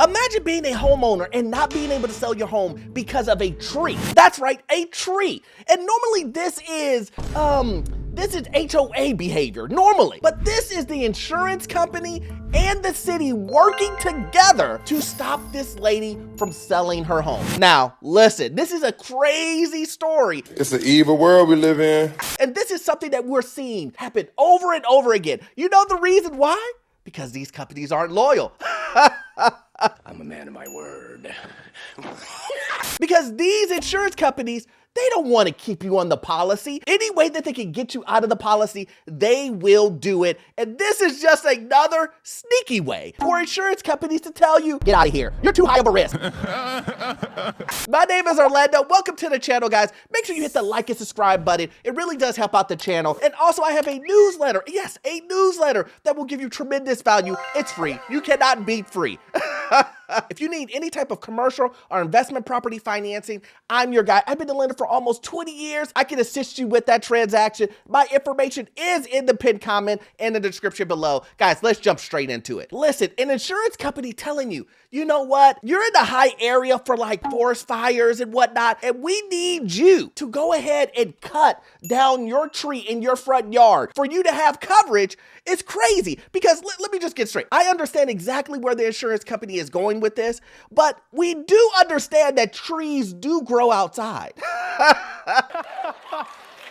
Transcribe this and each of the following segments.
Imagine being a homeowner and not being able to sell your home because of a tree. That's right, a tree. And normally this is HOA behavior, normally. But this is the insurance company and the city working together to stop this lady from selling her home. Now, listen, this is a crazy story. It's an evil world we live in. And this is something that we're seeing happen over and over again. You know the reason why? Because these companies aren't loyal. I'm a man of my word. Because these insurance companies, they don't want to keep you on the policy. Any way that they can get you out of the policy, they will do it. And this is just another sneaky way for insurance companies to tell you, get out of here. You're too high of a risk. My name is Orlando. Welcome to the channel, guys. Make sure you hit the like and subscribe button. It really does help out the channel. And also, I have a newsletter. Yes, a newsletter that will give you tremendous value. It's free. You cannot beat free. If you need any type of commercial or investment property financing, I'm your guy. I've been a lender for almost 20 years. I can assist you with that transaction. My information is in the pinned comment and the description below. Guys, let's jump straight into it. Listen, an insurance company telling you, you know what? You're in the high area for like forest fires and whatnot, and we need you to go ahead and cut down your tree in your front yard for you to have coverage. It's crazy because let me just get straight. I understand exactly where the insurance company is going with this, but we do understand that trees do grow outside.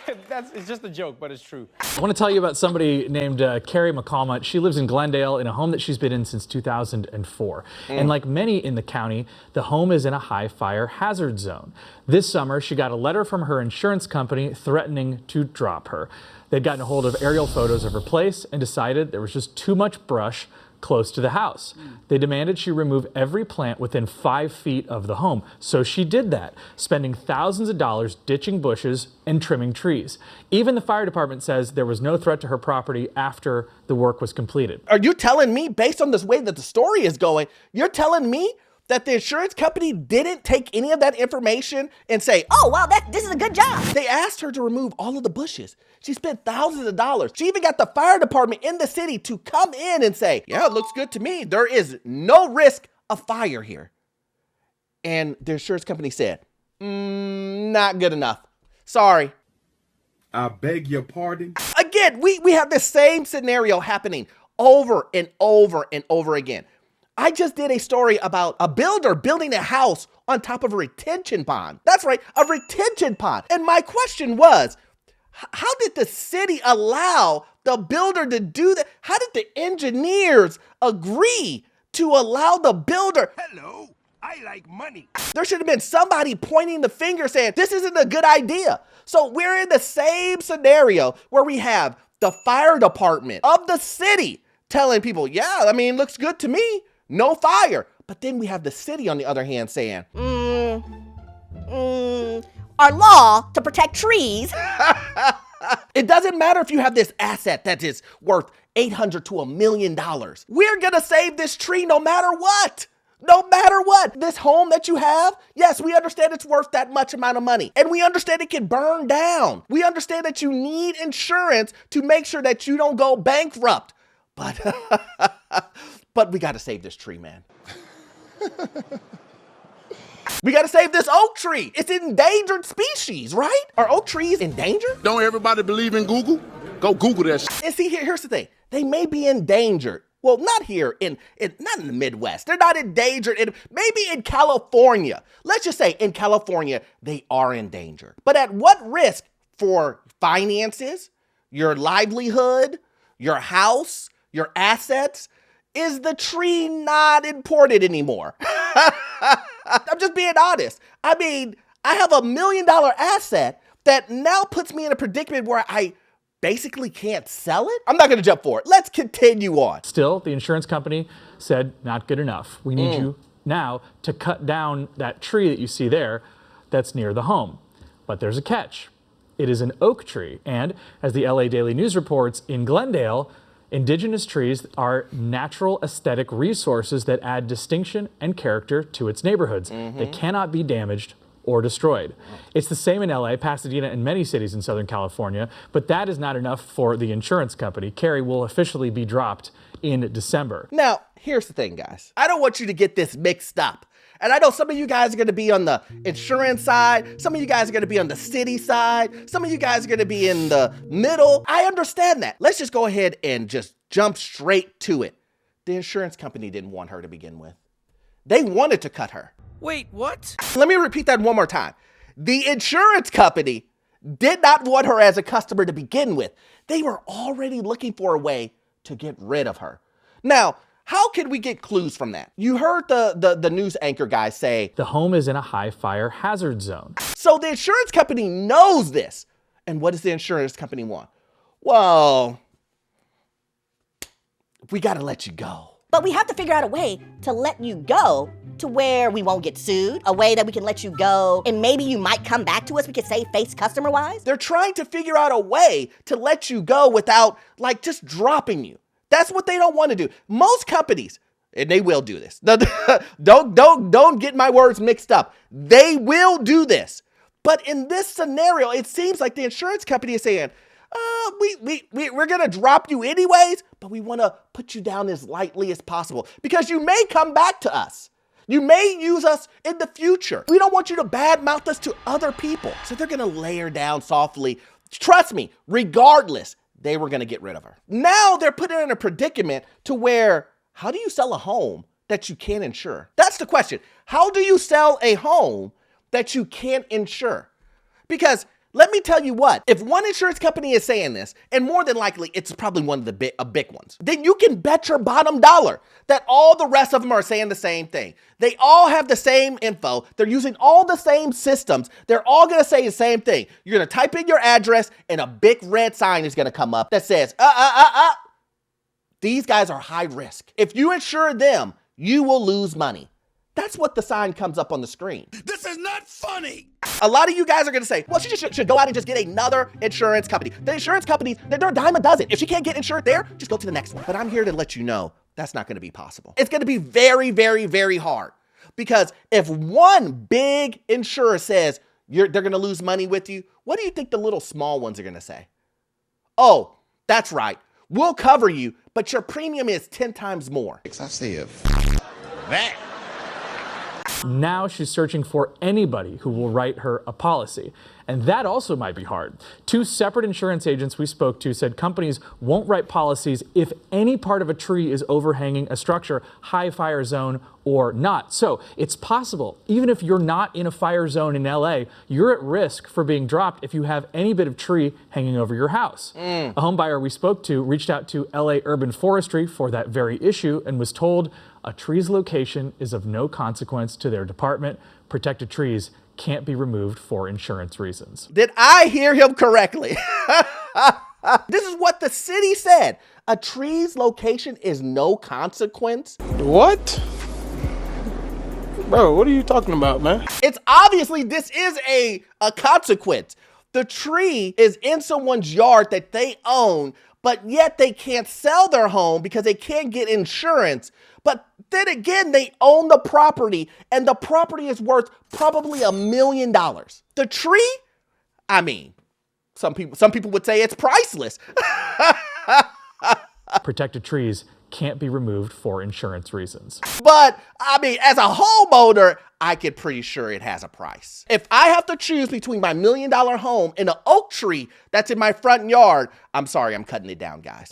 It's just a joke, but it's true. I want to tell you about somebody named Carrie McCalmont. She lives in Glendale in a home that she's been in since 2004. And like many in the county, the home is in a high fire hazard zone. This summer, she got a letter from her insurance company threatening to drop her. They'd gotten a hold of aerial photos of her place and decided there was just too much brush close to the house. They demanded she remove every plant within 5 feet of the home. So she did that, spending thousands of dollars ditching bushes and trimming trees. Even the fire department says there was no threat to her property after the work was completed. Are you telling me, based on this way that the story is going, you're telling me that the insurance company didn't take any of that information and say, oh, wow, this is a good job? They asked her to remove all of the bushes. She spent thousands of dollars. She even got the fire department in the city to come in and say, yeah, it looks good to me. There is no risk of fire here. And the insurance company said, not good enough. Sorry. I beg your pardon? Again, we have the same scenario happening over and over and over again. I just did a story about a builder building a house on top of a retention pond. That's right, a retention pond. And my question was, how did the city allow the builder to do that? How did the engineers agree to allow the builder? Hello, I like money. There should have been somebody pointing the finger saying, this isn't a good idea. So we're in the same scenario where we have the fire department of the city telling people, yeah, I mean, looks good to me. No fire. But then we have the city on the other hand saying, our law to protect trees. It doesn't matter if you have this asset that is worth $800 to $1 million. We're gonna save this tree no matter what. No matter what. This home that you have, yes, we understand it's worth that much amount of money. And we understand it can burn down. We understand that you need insurance to make sure that you don't go bankrupt. But we gotta save this tree, man. We gotta save this oak tree. It's an endangered species, right? Are oak trees endangered? Don't everybody believe in Google? Go Google that shit. And see, here's the thing. They may be endangered. Well, not here, not in the Midwest. They're not endangered, maybe in California. Let's just say in California, they are endangered. But at what risk for finances, your livelihood, your house, your assets? Is the tree not important anymore? I'm just being honest. I mean, I have $1 million asset that now puts me in a predicament where I basically can't sell it. I'm not gonna jump for it. Let's continue on. Still, the insurance company said, not good enough. We need you now to cut down that tree that you see there that's near the home. But there's a catch. It is an oak tree. And as the LA Daily News reports, in Glendale, indigenous trees are natural aesthetic resources that add distinction and character to its neighborhoods. They cannot be damaged or destroyed. It's the same in LA, Pasadena, and many cities in Southern California, but that is not enough for the insurance company. Carrie will officially be dropped in December. Now, here's the thing, guys. I don't want you to get this mixed up. And I know some of you guys are going to be on the insurance side. Some of you guys are going to be on the city side. Some of you guys are going to be in the middle. I understand that. Let's just go ahead and just jump straight to it. The insurance company didn't want her to begin with. They wanted to cut her. Wait, what? Let me repeat that one more time. The insurance company did not want her as a customer to begin with. They were already looking for a way to get rid of her. Now, how can we get clues from that? You heard the news anchor guy say, the home is in a high fire hazard zone. So the insurance company knows this. And what does the insurance company want? Well, we got to let you go. But we have to figure out a way to let you go to where we won't get sued, a way that we can let you go, and maybe you might come back to us, we could save face customer-wise. They're trying to figure out a way to let you go without, like, just dropping you. That's what they don't want to do. Most companies, and they will do this. Don't get my words mixed up. They will do this. But in this scenario, it seems like the insurance company is saying, we're going to drop you anyways, but we want to put you down as lightly as possible because you may come back to us. You may use us in the future. We don't want you to badmouth us to other people. So they're going to lay her down softly. Trust me, regardless, they were going to get rid of her. Now they're put her in a predicament to where, how do you sell a home that you can't insure? That's the question. How do you sell a home that you can't insure? Because let me tell you what, if one insurance company is saying this, and more than likely it's probably one of the big ones, then you can bet your bottom dollar that all the rest of them are saying the same thing. They all have the same info. They're using all the same systems. They're all going to say the same thing. You're going to type in your address and a big red sign is going to come up that says, these guys are high risk. If you insure them, you will lose money. That's what the sign comes up on the screen. This is not funny. A lot of you guys are going to say, well, she just should go out and just get another insurance company. The insurance companies, they're a dime a dozen. If she can't get insured there, just go to the next one. But I'm here to let you know that's not going to be possible. It's going to be very, very, very hard. Because if one big insurer says they're going to lose money with you, what do you think the little small ones are going to say? Oh, that's right. We'll cover you, but your premium is 10 times more. Now she's searching for anybody who will write her a policy. And that also might be hard. Two separate insurance agents we spoke to said companies won't write policies if any part of a tree is overhanging a structure, high fire zone or not. So it's possible, even if you're not in a fire zone in LA, you're at risk for being dropped if you have any bit of tree hanging over your house. A home buyer we spoke to reached out to LA Urban Forestry for that very issue and was told a tree's location is of no consequence to their department. Protected trees can't be removed for insurance reasons. Did I hear him correctly? This is what the city said. A tree's location is no consequence. What? Bro, what are you talking about, man? It's obviously this is a consequence. The tree is in someone's yard that they own, but yet they can't sell their home because they can't get insurance. But then again, they own the property and the property is worth probably $1 million. The tree, I mean, some people would say it's priceless. Protected trees can't be removed for insurance reasons. But I mean, as a homeowner, I get pretty sure it has a price. If I have to choose between my $1 million home and an oak tree that's in my front yard, I'm sorry, I'm cutting it down, guys.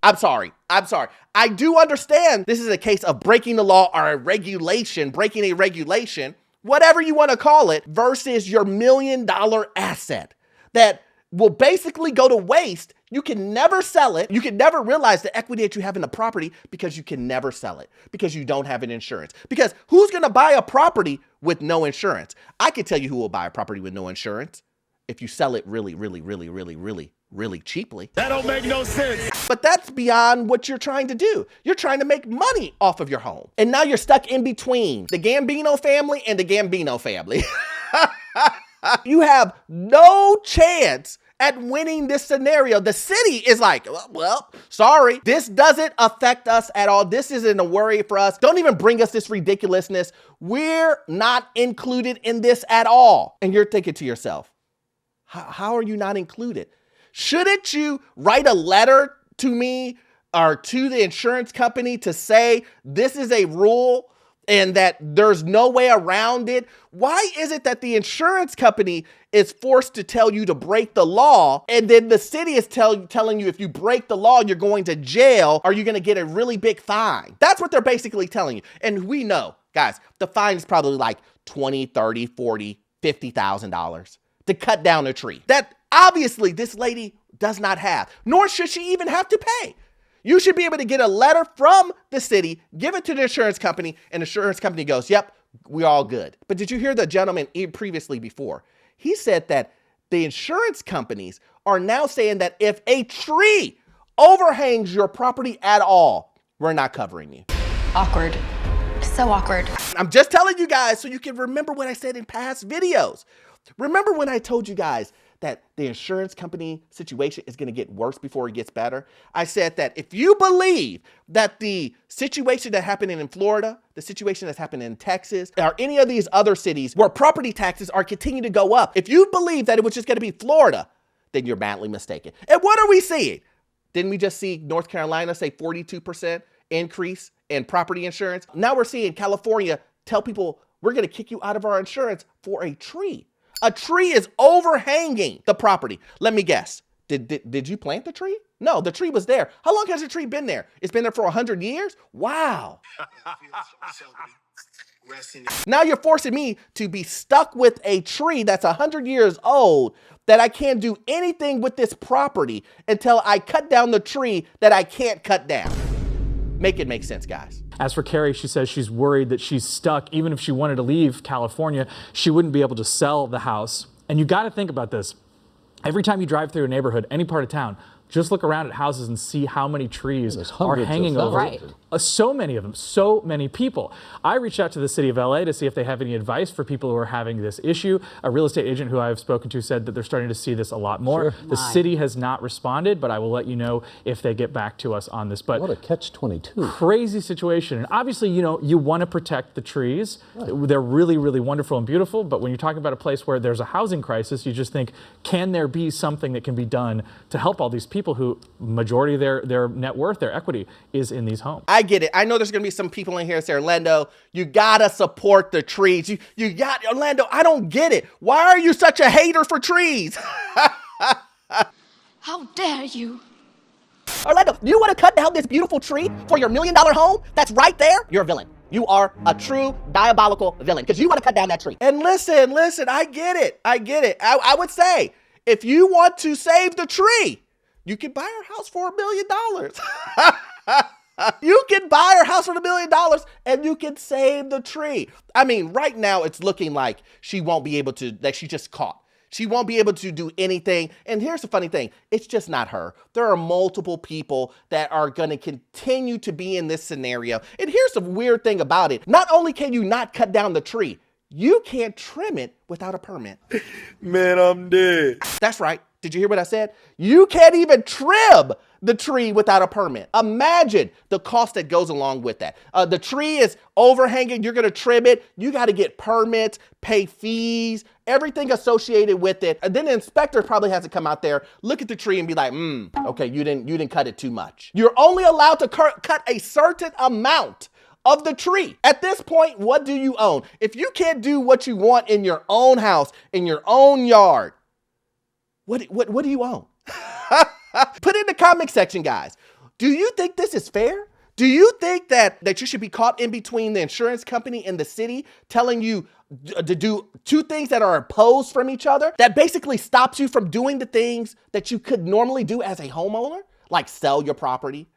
I'm sorry. I do understand this is a case of breaking the law or breaking a regulation, whatever you want to call it, versus your $1 million asset that will basically go to waste. You can never sell it. You can never realize the equity that you have in the property because you can never sell it because you don't have an insurance. Because who's going to buy a property with no insurance? I can tell you who will buy a property with no insurance if you sell it really cheaply. That don't make no sense. But that's beyond what you're trying to do. You're trying to make money off of your home. And now you're stuck in between the Gambino family and the Gambino family. You have no chance at winning this scenario. The city is like, well, sorry, this doesn't affect us at all. This isn't a worry for us. Don't even bring us this ridiculousness. We're not included in this at all. And you're thinking to yourself, how are you not included? Shouldn't you write a letter to me or to the insurance company to say this is a rule and that there's no way around it? Why is it that the insurance company is forced to tell you to break the law, and then the city is telling you if you break the law, you're going to jail, or you're going to get a really big fine? That's what they're basically telling you. And we know, guys, the fine is probably like $20, $30, $40, $50,000 to cut down a tree. That obviously this lady does not have, nor should she even have to pay. You should be able to get a letter from the city, give it to the insurance company, and the insurance company goes, yep, we're all good. But did you hear the gentleman previously before? He said that the insurance companies are now saying that if a tree overhangs your property at all, we're not covering you. Awkward. So awkward. I'm just telling you guys so you can remember what I said in past videos. Remember when I told you guys that the insurance company situation is going to get worse before it gets better? I said that if you believe that the situation that happened in Florida, the situation that's happened in Texas, or any of these other cities where property taxes are continuing to go up, if you believe that it was just going to be Florida, then you're badly mistaken. And what are we seeing? Didn't we just see North Carolina say 42% increase in property insurance? Now we're seeing California tell people we're going to kick you out of our insurance for a tree. A tree is overhanging the property. Let me guess. Did you plant the tree? No, the tree was there. How long has the tree been there? It's been there for 100 years? Wow. Now you're forcing me to be stuck with a tree that's 100 years old that I can't do anything with this property until I cut down the tree that I can't cut down. Make it make sense, guys. As for Carrie, she says she's worried that she's stuck. Even if she wanted to leave California, she wouldn't be able to sell the house. And you got to think about this. Every time you drive through a neighborhood, any part of town, just look around at houses and see how many trees are hanging over. Right. So many of them, so many people. I reached out to the city of LA to see if they have any advice for people who are having this issue. A real estate agent who I've spoken to said that they're starting to see this a lot more. Sure. The city has not responded, but I will let you know if they get back to us on this. But what a catch-22. Crazy situation. And obviously, you know, you want to protect the trees. Right. They're really, really wonderful and beautiful. But when you're talking about a place where there's a housing crisis, you just think, can there be something that can be done to help all these people who majority of their net worth, their equity is in these homes? I get it. I know there's going to be some people in here that say, Orlando, you got to support the trees. You got, Orlando, I don't get it. Why are you such a hater for trees? How dare you? Orlando, you want to cut down this beautiful tree for your $1 million home that's right there? You're a villain. You are a true diabolical villain because you want to cut down that tree. And listen, I get it. I would say, if you want to save the tree, you can buy our house for $1 million. You can buy our house for $1 million and you can save the tree. I mean, right now it's looking like she won't be able to, like she just caught. She won't be able to do anything. And here's the funny thing. It's just not her. There are multiple people that are going to continue to be in this scenario. And here's the weird thing about it. Not only can you not cut down the tree, you can't trim it without a permit. Man, I'm dead. That's right. Did you hear what I said? You can't even trim the tree without a permit. Imagine the cost that goes along with that. The tree is overhanging. You're going to trim it. You got to get permits, pay fees, everything associated with it. And then the inspector probably has to come out there, look at the tree and be like, okay, you didn't cut it too much. You're only allowed to cut a certain amount of the tree. At this point, what do you own? If you can't do what you want in your own house, in your own yard, what do you own? Put it in the comment section, guys. Do you think this is fair? Do you think that you should be caught in between the insurance company and the city telling you to do two things that are opposed from each other, that basically stops you from doing the things that you could normally do as a homeowner, like sell your property?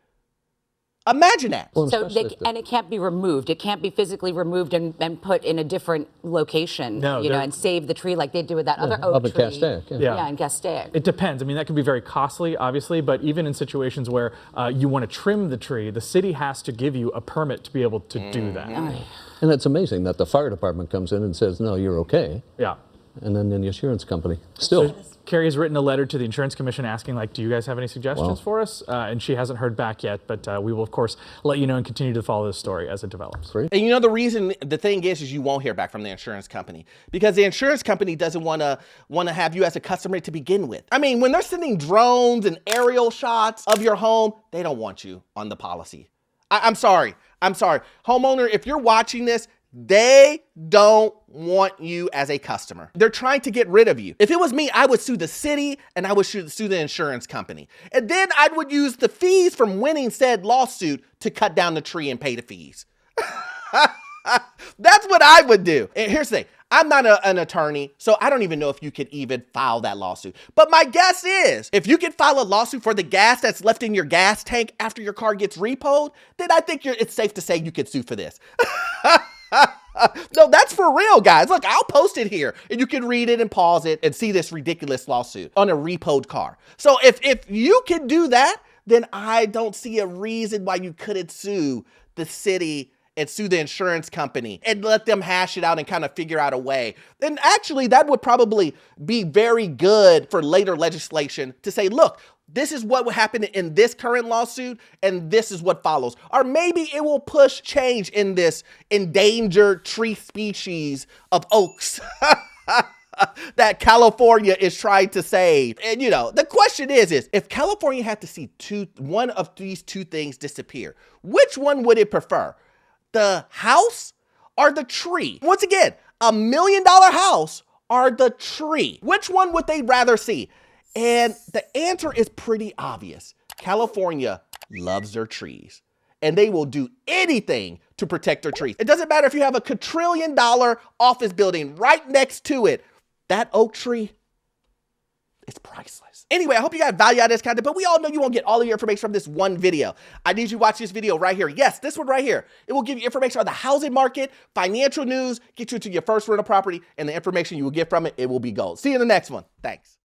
Imagine that. Well, And it can't be removed. It can't be physically removed and put in a different location, and save the tree like they do with that other oak up at tree. Castaic, Yeah, in Castaic. It depends. I mean, that can be very costly, obviously, but even in situations where you want to trim the tree, the city has to give you a permit to be able to do that. And it's amazing that the fire department comes in and says, no, you're okay. Yeah. and then the insurance company. Still. Carrie has written a letter to the insurance commission asking, like, do you guys have any suggestions for us? And she hasn't heard back yet, but we will, of course, let you know and continue to follow this story as it develops. Great. And you know, the thing is you won't hear back from the insurance company because the insurance company doesn't want to have you as a customer to begin with. I mean, when they're sending drones and aerial shots of your home, they don't want you on the policy. I'm sorry. Homeowner, if you're watching this, they don't want you as a customer. They're trying to get rid of you. If it was me, I would sue the city and I would sue the insurance company. And then I would use the fees from winning said lawsuit to cut down the tree and pay the fees. That's what I would do. And here's the thing. I'm not an attorney, so I don't even know if you could even file that lawsuit. But my guess is if you could file a lawsuit for the gas that's left in your gas tank after your car gets repoed, then I think it's safe to say you could sue for this. No, that's for real, guys. Look, I'll post it here and you can read it and pause it and see this ridiculous lawsuit on a repoed car. So if you can do that, then I don't see a reason why you couldn't sue the city and sue the insurance company and let them hash it out and kind of figure out a way. And actually, that would probably be very good for later legislation to say, look, this is what would happen in this current lawsuit, and this is what follows. Or maybe it will push change in this endangered tree species of oaks that California is trying to save. And you know, the question is if California had to see one of these two things disappear, which one would it prefer? The house or the tree? Once again, $1 million house or the tree? Which one would they rather see? And the answer is pretty obvious. California loves their trees, and they will do anything to protect their trees. It doesn't matter if you have a quadrillion-dollar office building right next to it. That oak tree is priceless. Anyway, I hope you got value out of this content, but we all know you won't get all of your information from this one video. I need you to watch this video right here. Yes, this one right here. It will give you information on the housing market, financial news, get you to your first rental property, and the information you will get from it will be gold. See you in the next one. Thanks.